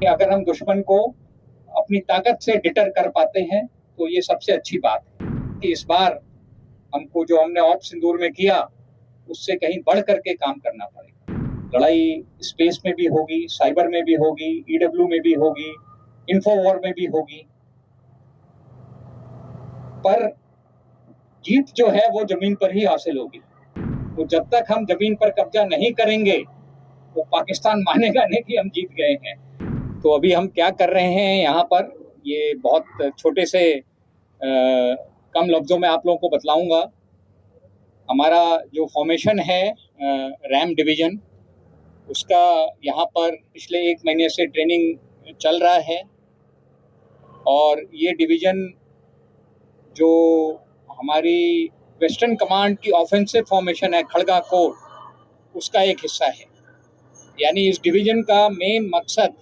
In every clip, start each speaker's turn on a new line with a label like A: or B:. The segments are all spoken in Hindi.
A: कि अगर हम दुश्मन को अपनी ताकत से डिटर कर पाते हैं तो ये सबसे अच्छी बात है कि इस बार हमको जो हमने ऑप सिंदूर में किया उससे कहीं बढ़ करके काम करना पड़ेगा। लड़ाई स्पेस में भी होगी, साइबर में भी होगी, ईडब्ल्यू में भी होगी, इन्फोवॉर में भी होगी, पर जीत जो है वो जमीन पर ही हासिल होगी। तो जब तक हम जमीन पर कब्जा नहीं करेंगे तो पाकिस्तान मानेगा नहीं कि हम जीत गए हैं। तो अभी हम क्या कर रहे हैं यहाँ पर, ये बहुत छोटे से कम लफ्जों में आप लोगों को बतलाऊंगा। हमारा जो फॉर्मेशन है रैम डिवीजन, उसका यहाँ पर पिछले 1 महीने से ट्रेनिंग चल रहा है और ये डिवीजन जो हमारी वेस्टर्न कमांड की ऑफेंसिव फॉर्मेशन है खड़गा कोर, उसका एक हिस्सा है। यानी इस डिवीजन का मेन मकसद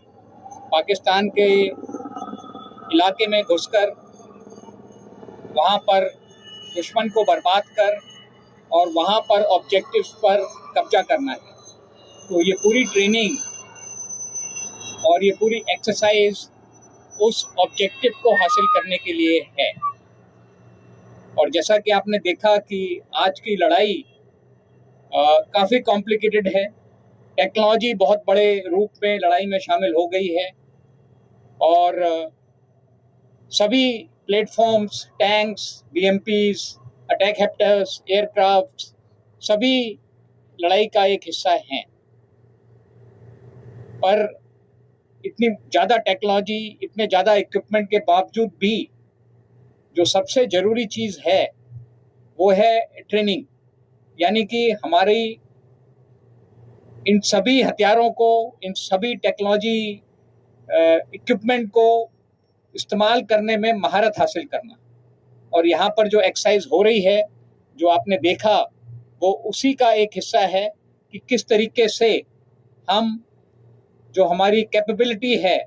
A: पाकिस्तान के इलाके में घुसकर वहाँ पर दुश्मन को बर्बाद कर और वहाँ पर ऑब्जेक्टिव्स पर कब्जा करना है। तो ये पूरी ट्रेनिंग और ये पूरी एक्सरसाइज उस ऑब्जेक्टिव को हासिल करने के लिए है। और जैसा कि आपने देखा कि आज की लड़ाई काफ़ी कॉम्प्लिकेटेड है। टेक्नोलॉजी बहुत बड़े रूप में लड़ाई में शामिल हो गई है और सभी प्लेटफॉर्म्स, टैंक्स, बीएमपीज, अटैक हेप्टर्स, एयरक्राफ्ट, सभी लड़ाई का एक हिस्सा हैं। पर इतनी ज़्यादा टेक्नोलॉजी, इतने ज़्यादा इक्विपमेंट के बावजूद भी जो सबसे ज़रूरी चीज़ है वो है ट्रेनिंग। यानी कि हमारी इन सभी हथियारों को, इन सभी टेक्नोलॉजी इक्विपमेंट को इस्तेमाल करने में महारत हासिल करना। और यहाँ पर जो एक्सरसाइज हो रही है, जो आपने देखा, वो उसी का एक हिस्सा है कि किस तरीके से हम जो हमारी कैपेबिलिटी है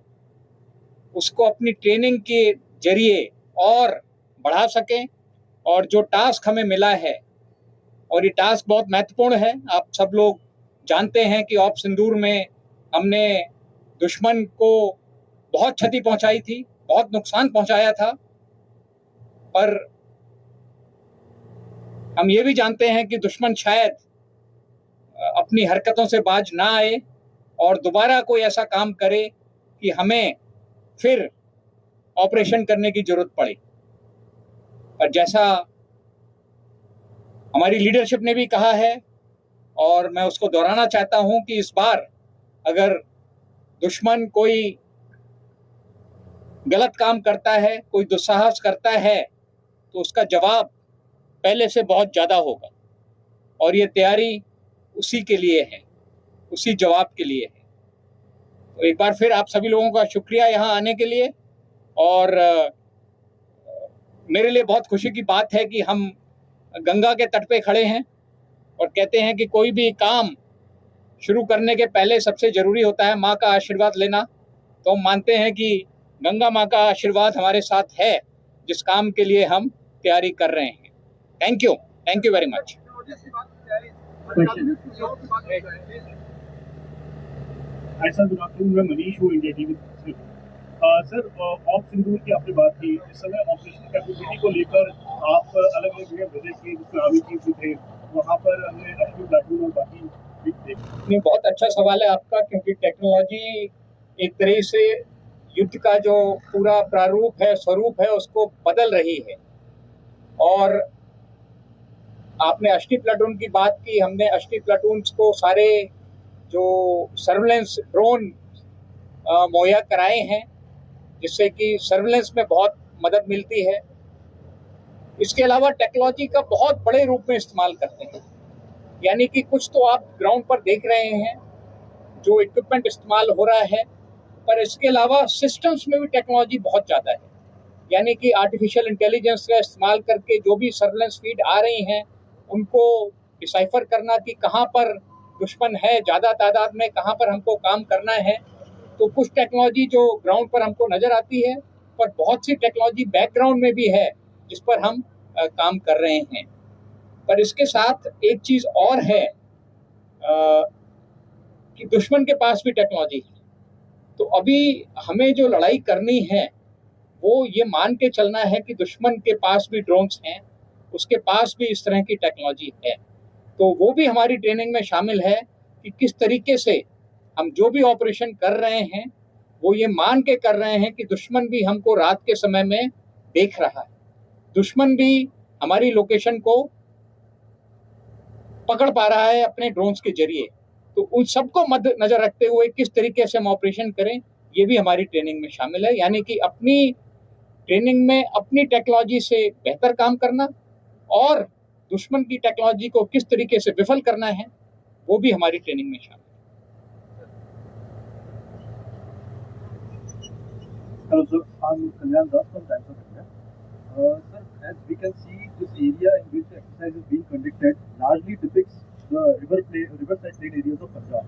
A: उसको अपनी ट्रेनिंग के जरिए और बढ़ा सकें। और जो टास्क हमें मिला है, और ये टास्क बहुत महत्वपूर्ण है, आप सब लोग जानते हैं कि ऑप सिंदूर में हमने दुश्मन को बहुत क्षति पहुंचाई थी, बहुत नुकसान पहुंचाया था, पर हम ये भी जानते हैं कि दुश्मन शायद अपनी हरकतों से बाज ना आए और दोबारा कोई ऐसा काम करे कि हमें फिर ऑपरेशन करने की जरूरत पड़े। पर जैसा हमारी लीडरशिप ने भी कहा है और मैं उसको दोहराना चाहता हूं कि इस बार अगर दुश्मन कोई गलत काम करता है, कोई दुस्साहस करता है, तो उसका जवाब पहले से बहुत ज़्यादा होगा। और ये तैयारी उसी के लिए है, उसी जवाब के लिए है। तो एक बार फिर आप सभी लोगों का शुक्रिया यहाँ आने के लिए। और मेरे लिए बहुत खुशी की बात है कि हम गंगा के तट पे खड़े हैं और कहते हैं कि कोई भी काम शुरू करने के पहले सबसे ज़रूरी होता है माँ का आशीर्वाद लेना। तो हम मानते हैं कि गंगा माँ का आशीर्वाद हमारे साथ है, जिस काम के लिए हम तैयारी कर रहे हैं। Thank you very much.
B: Manish हूँ, इंडिया टीवी से। सर, ऑप सिंदूर की आपने बात की, इस समय ऑपरेशन कैपेबिलिटी को लेकर आप अलग अलग जगह विजिट किए, जिसमें आर्मी चीफ थे, वहाँ पर हमने अश्विन प्लाटून और बाकी
A: नहीं, बहुत अच्छा सवाल है आपका, क्योंकि टेक्नोलॉजी एक तरह से युद्ध का जो पूरा प्रारूप है, स्वरूप है, उसको बदल रही है। और आपने अश्विन प्लाटून की बात की, हमने अश्विन प्लाटून को सारे जो सर्विलेंस ड्रोन मुहैया कराए हैं, जिससे कि सर्विलेंस में बहुत मदद मिलती है। इसके अलावा टेक्नोलॉजी का बहुत बड़े रूप में इस्तेमाल करते हैं। यानी कि कुछ तो आप ग्राउंड पर देख रहे हैं जो इक्विपमेंट इस्तेमाल हो रहा है, पर इसके अलावा सिस्टम्स में भी टेक्नोलॉजी बहुत ज़्यादा है। यानी कि आर्टिफिशियल इंटेलिजेंस का इस्तेमाल करके जो भी सर्विलेंस फीड आ रही हैं, उनको डिसाइफर करना कि कहाँ पर दुश्मन है ज़्यादा तादाद में, कहाँ पर हमको काम करना है। तो कुछ टेक्नोलॉजी जो ग्राउंड पर हमको नज़र आती है, पर बहुत सी टेक्नोलॉजी बैकग्राउंड में भी है जिस पर हम काम कर रहे हैं। पर इसके साथ एक चीज़ और है कि दुश्मन के पास भी टेक्नोलॉजी है। तो अभी हमें जो लड़ाई करनी है वो ये मान के चलना है कि दुश्मन के पास भी ड्रोन्स हैं, उसके पास भी इस तरह की टेक्नोलॉजी है। तो वो भी हमारी ट्रेनिंग में शामिल है कि किस तरीके से हम जो भी ऑपरेशन कर रहे हैं वो ये मान के कर रहे हैं कि दुश्मन भी हमको रात के समय में देख रहा है, दुश्मन भी हमारी लोकेशन को पकड़ पा रहा है अपने ड्रोन्स के जरिए। तो उन सबको मद्देनजर रखते हुए किस तरीके से हम ऑपरेशन करें ये भी हमारी ट्रेनिंग में शामिल है, यानी कि अपनी ट्रेनिंग में अपनी टेक्नोलॉजी से बेहतर काम करना और दुश्मन की टेक्नोलॉजी को किस तरीके से विफल करना है वो भी हमारी ट्रेनिंग में शामिल है।
C: Hello, sir. I'm Kalyan Das from Times of India. Sir, as we can see, this area in which the exercise is being conducted largely depicts the riverside plain areas of Punjab.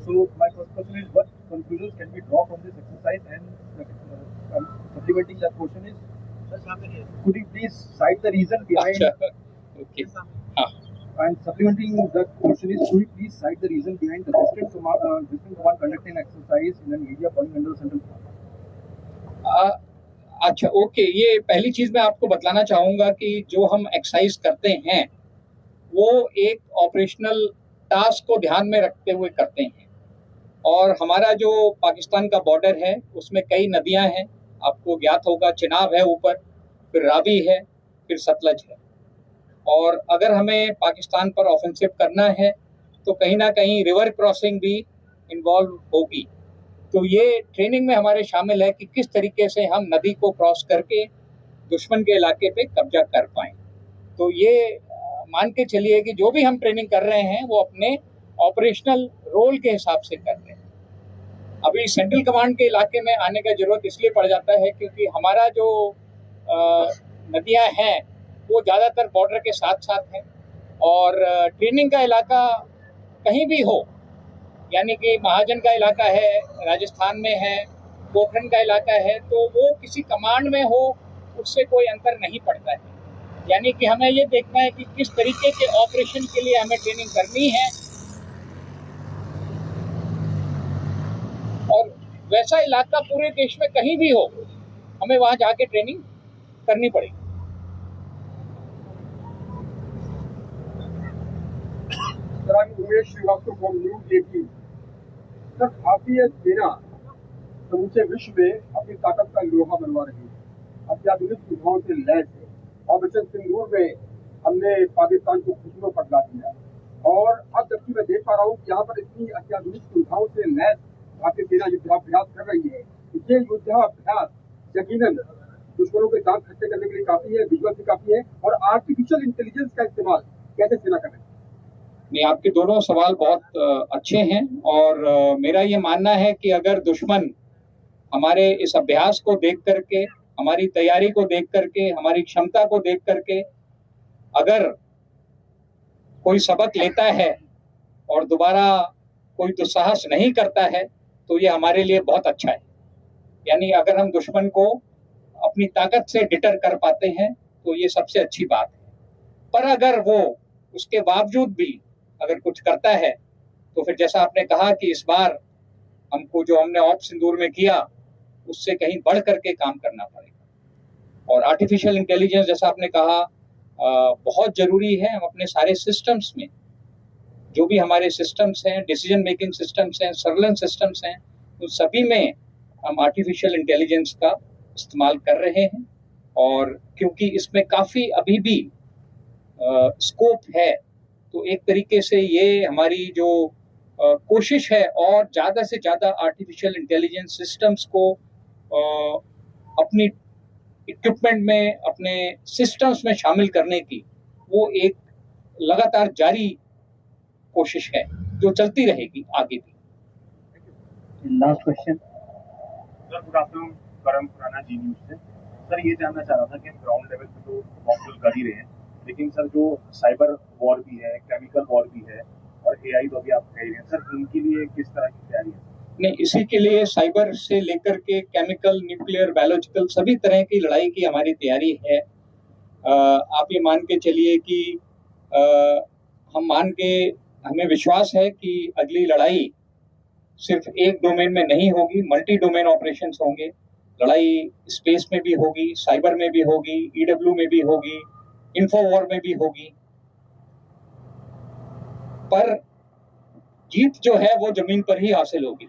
C: So, my first question is, what conclusions can we draw from this exercise? And supplementing that question is, could you please cite the reason behind?
A: Okay.
C: And supplementing that question is, could you please cite the reason behind the Western Command conducting an exercise in an area falling under the Central Command?
A: अच्छा, ओके। ये पहली चीज मैं आपको बतलाना चाहूंगा कि जो हम एक्सरसाइज करते हैं वो एक ऑपरेशनल टास्क को ध्यान में रखते हुए करते हैं। और हमारा जो पाकिस्तान का बॉर्डर है उसमें कई नदियां हैं, आपको ज्ञात होगा, चिनाब है ऊपर, फिर रावी है, फिर सतलज है। और अगर हमें पाकिस्तान पर ऑफेंसिव करना है तो कहीं ना कहीं रिवर क्रॉसिंग भी इन्वॉल्व होगी। तो ये ट्रेनिंग में हमारे शामिल है कि किस तरीके से हम नदी को क्रॉस करके दुश्मन के इलाके पे कब्जा कर पाएं। तो ये मान के चलिए कि जो भी हम ट्रेनिंग कर रहे हैं वो अपने ऑपरेशनल रोल के हिसाब से कर रहे हैं। अभी सेंट्रल कमांड के इलाके में आने का जरूरत इसलिए पड़ जाता है क्योंकि हमारा जो नदियां हैं वो ज़्यादातर बॉर्डर के साथ साथ हैं और ट्रेनिंग का इलाका कहीं भी हो, यानी कि महाजन का इलाका है, राजस्थान में है, पोखरण का इलाका है, तो वो किसी कमांड में हो उससे कोई अंतर नहीं पड़ता है। यानी कि हमें ये देखना है कि किस तरीके के ऑपरेशन के लिए हमें ट्रेनिंग करनी है और वैसा इलाका पूरे देश में कहीं भी हो हमें वहां जाके ट्रेनिंग करनी पड़ेगी।
D: Umesh Srivastava from News 18। Sir, भारतीय सेना समूचे विश्व में अपनी ताकत का लोहा बनवा रही है, अत्याधुनिक सुविधाओं से लैस है। ऑपरेशन सिंदूर में हमने पाकिस्तान को खुशबू पकड़ा दिया और अब जबकि मैं देख पा रहा हूँ कि यहाँ पर इतनी अत्याधुनिक सुविधाओं से लैस भारतीय सेना युद्धाभ्यास कर रही है। ये युद्धाभ्यास यकीनन दुश्मनों के दांत खट्टे करने के लिए काफी है, विजुअल भी काफी है। और आर्टिफिशियल इंटेलिजेंस का इस्तेमाल कैसे सेना कर रही है?
A: नहीं, आपके दोनों सवाल बहुत अच्छे हैं और मेरा ये मानना है कि अगर दुश्मन हमारे इस अभ्यास को देख करके, हमारी तैयारी को देख करके, हमारी क्षमता को देख करके अगर कोई सबक लेता है और दोबारा कोई दुस्साहस नहीं करता है तो ये हमारे लिए बहुत अच्छा है। यानी अगर हम दुश्मन को अपनी ताकत से डिटर कर पाते हैं तो ये सबसे अच्छी बात है। पर अगर वो उसके बावजूद भी अगर कुछ करता है तो फिर जैसा आपने कहा कि इस बार हमको जो हमने ऑप सिंदूर में किया उससे कहीं बढ़ करके काम करना पड़ेगा। और आर्टिफिशियल इंटेलिजेंस जैसा आपने कहा बहुत ज़रूरी है। हम अपने सारे सिस्टम्स में, जो भी हमारे सिस्टम्स हैं, डिसीजन मेकिंग सिस्टम्स हैं, सर्वेलेंस सिस्टम्स हैं, उन सभी में हम आर्टिफिशियल इंटेलिजेंस का इस्तेमाल कर रहे हैं। और क्योंकि इसमें काफ़ी अभी भी स्कोप है तो एक तरीके से ये हमारी जो कोशिश है और ज़्यादा से ज़्यादा आर्टिफिशियल इंटेलिजेंस सिस्टम्स को अपनी इक्विपमेंट में, अपने सिस्टम्स में शामिल करने की वो एक लगातार जारी कोशिश है जो चलती रहेगी आगे भी।
C: Last question
B: sir, good afternoon, करम खुराना, जी न्यूज से। सर, ये जानना चाह रहा था कि हम ग्राउंड लेवल पे तो मॉकड्रिल कर ही रहे हैं, लेकिन सर जो साइबर वॉर भी है, केमिकल वॉर भी है और एआई तो अभी आप कह रहे हैं, सर इनके लिए किस तरह की तैयारी है?
A: नहीं, इसी के लिए साइबर से लेकर के केमिकल, न्यूक्लियर, बायोलॉजिकल सभी तरह की लड़ाई की हमारी तैयारी है। आप ये मान के चलिए कि हमें विश्वास है कि अगली लड़ाई सिर्फ एक डोमेन में नहीं होगी, मल्टी डोमेन ऑपरेशंस होंगे। लड़ाई स्पेस में भी होगी, साइबर में भी होगी, ईडब्ल्यू में भी होगी, इन्फोवॉर में भी होगी। पर जीत जो है वो जमीन पर ही हासिल होगी।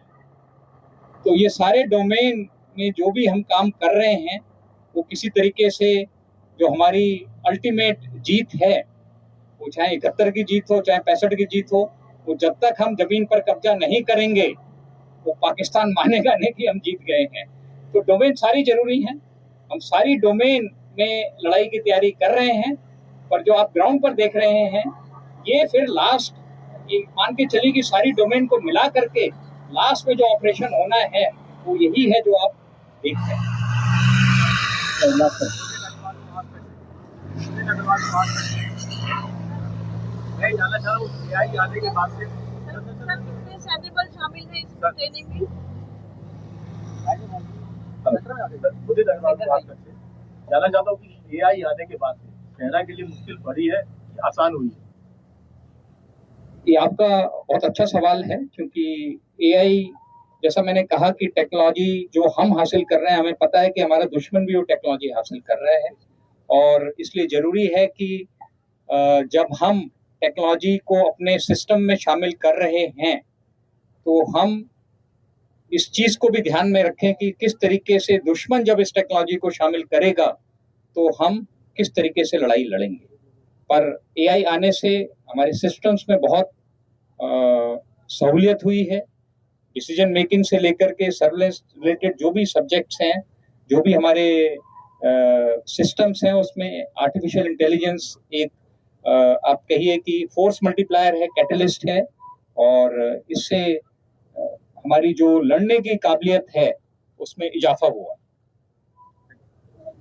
A: तो ये सारे डोमेन में जो भी हम काम कर रहे हैं वो किसी तरीके से जो हमारी अल्टीमेट जीत है, वो चाहे 71 की जीत हो, चाहे 65 की जीत हो, वो जब तक हम जमीन पर कब्जा नहीं करेंगे वो पाकिस्तान मानेगा नहीं कि हम जीत गए हैं। तो डोमेन सारी जरूरी हैं, हम सारी डोमेन में लड़ाई की तैयारी कर रहे हैं। पर जो आप ग्राउंड पर देख रहे हैं ये फिर लास्ट, ये मान के चलिए कि सारी डोमेन को मिला करके लास्ट में जो ऑपरेशन होना है वो यही है जो आप देख रहे हैं।
B: मैं जानना चाह रहा हूँ AI आने के बाद से
E: कितने सैन्य बल शामिल हैं इस ट्रेनिंग में?
B: मुझे जानना चाहता हूँ कि AI आने के बाद से सेना के लिए मुश्किल बढ़ी है कि आसान हुई है?
A: ये आपका बहुत अच्छा सवाल है, क्योंकि AI, जैसा मैंने कहा कि टेक्नोलॉजी जो हम हासिल कर रहे हैं, हमें पता है कि हमारा दुश्मन भी वो टेक्नोलॉजी हासिल कर रहा है। और इसलिए ज़रूरी है कि जब हम टेक्नोलॉजी को अपने सिस्टम में शामिल कर रहे हैं तो हम इस चीज़ को भी ध्यान में रखें कि किस तरीके से दुश्मन जब इस टेक्नोलॉजी को शामिल करेगा तो हम किस तरीके से लड़ाई लड़ेंगे। पर AI आने से हमारे सिस्टम्स में बहुत सहूलियत हुई है। डिसीजन मेकिंग से लेकर के सर्विलेंस रिलेटेड जो भी सब्जेक्ट्स हैं, जो भी हमारे सिस्टम्स हैं, उसमें आर्टिफिशियल इंटेलिजेंस एक आप कहिए कि फोर्स मल्टीप्लायर है, कैटलिस्ट है। और इससे हमारी जो लड़ने की काबिलियत है उसमें इजाफा हुआ।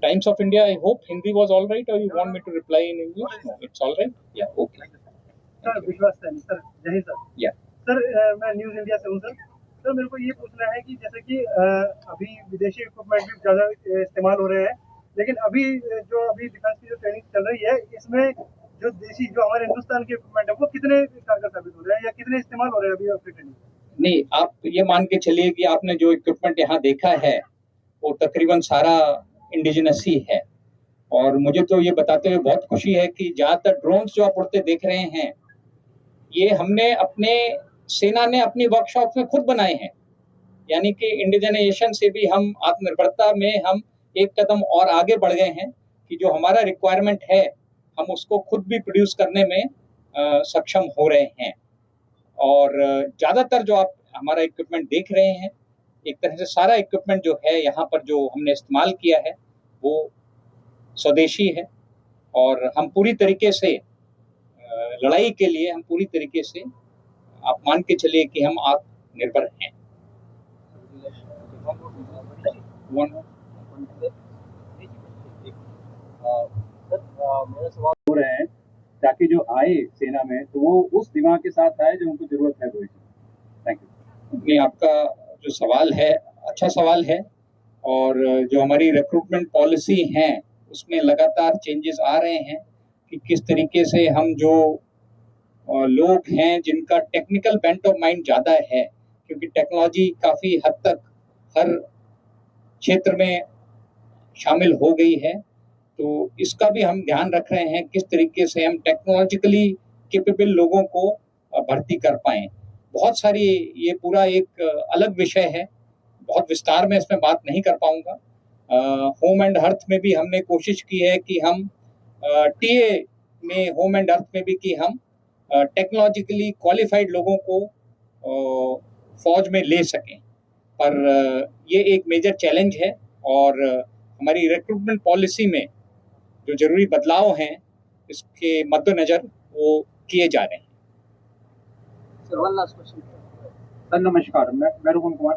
A: Times of India, I hope Hindi was all right, or you want me to reply in English? No, it's all right. Yeah, okay.
C: Sir विश्वास सर, जय सर।
A: Yeah.
C: सर मैं न्यूज़ इंडिया से हूँ सर। सर मेरे को ये पूछना है कि जैसे कि अभी विदेशी इक्विपमेंट भी ज़्यादा इस्तेमाल हो रहे हैं, लेकिन अभी डिफेंस की जो ट्रेनिंग चल रही है इसमें जो देसी जो हमारे हिंदुस्तान के इक्विपमेंट है वो कितने कारगर साबित हो रहे हैं या कितने इस्तेमाल हो रहे हैं अभी आपकी ट्रेनिंग?
A: नहीं, आप ये मान के चलिए कि आपने जो इक्विपमेंट यहाँ देखा है वो तकरीबन सारा इंडिजिनस ही है। और मुझे तो ये बताते हुए बहुत खुशी है कि ज़्यादातर ड्रोन्स जो आप उड़ते देख रहे हैं ये हमने अपने सेना ने अपनी वर्कशॉप में खुद बनाए हैं। यानी कि इंडिजनाइजेशन से भी हम आत्मनिर्भरता में हम एक कदम और आगे बढ़ गए हैं कि जो हमारा रिक्वायरमेंट है हम उसको खुद भी प्रोड्यूस करने में सक्षम हो रहे हैं। और ज़्यादातर जो आप हमारा इक्विपमेंट देख रहे हैं, एक तरह से सारा इक्विपमेंट जो है यहाँ पर जो हमने इस्तेमाल किया है वो स्वदेशी है। और हम पूरी तरीके से लड़ाई के लिए हम पूरी तरीके से आप मान के चलिए कि हम आत्मनिर्भर हैं।
C: मेरा सवाल हो रहे हैं ताकि जो आए सेना में तो वो उस दिमाग के साथ आए जो उनको जरूरत है भविष्य में। Thank you.
A: नहीं, आपका जो सवाल है अच्छा सवाल है। और जो हमारी रिक्रूटमेंट पॉलिसी हैं उसमें लगातार चेंजेस आ रहे हैं कि किस तरीके से हम जो लोग हैं जिनका टेक्निकल बेंट ऑफ माइंड ज़्यादा है, क्योंकि टेक्नोलॉजी काफ़ी हद तक हर क्षेत्र में शामिल हो गई है, तो इसका भी हम ध्यान रख रहे हैं किस तरीके से हम टेक्नोलॉजिकली कैपेबल लोगों को भर्ती कर पाएँ। बहुत सारी, ये पूरा एक अलग विषय है, बहुत विस्तार में इसमें बात नहीं कर पाऊंगा। होम एंड अर्थ में भी हमने कोशिश की है कि हम टीए में, होम एंड अर्थ में भी कि हम टेक्नोलॉजिकली क्वालिफाइड लोगों को फौज में ले सकें। पर ये एक मेजर चैलेंज है और हमारी रिक्रूटमेंट पॉलिसी में जो जरूरी बदलाव हैं इसके मद्देनजर वो किए जा रहे हैं।
E: Sir one last question.
C: Sir नमस्कार, मैं रोहन कुमार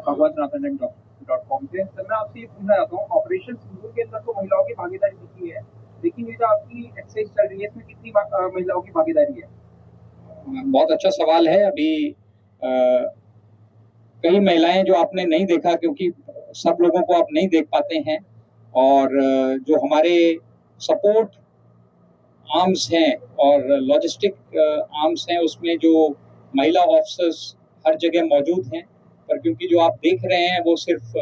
C: .com से। सर मैं आपसे ये पूछना चाहता हूँ, ऑपरेशन सिंदूर के अंदर तो महिलाओं की भागीदारी दिखी है, लेकिन ये जो आपकी एक्सरसाइज चल रही है इसमें कितनी महिलाओं की भागीदारी है?
A: बहुत अच्छा सवाल है। अभी कई महिलाएं जो आपने नहीं देखा, क्योंकि सब लोगों को आप नहीं देख पाते हैं, और जो हमारे सपोर्ट आर्म्स हैं और लॉजिस्टिक आर्म्स हैं उसमें जो महिला ऑफिसर्स हर जगह मौजूद हैं। पर क्योंकि जो आप देख रहे हैं वो सिर्फ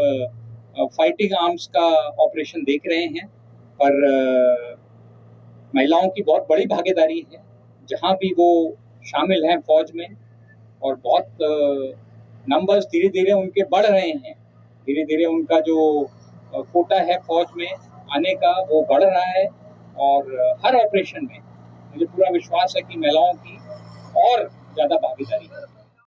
A: फाइटिंग आर्म्स का ऑपरेशन देख रहे हैं, पर महिलाओं की बहुत बड़ी भागीदारी है जहां भी वो शामिल हैं फौज में, और बहुत नंबर्स धीरे धीरे उनके बढ़ रहे हैं। धीरे धीरे उनका जो कोटा है फौज में आने का वो बढ़ रहा है, और हर ऑपरेशन में मुझे पूरा विश्वास है कि महिलाओं की और ज़्यादा भागीदारी है।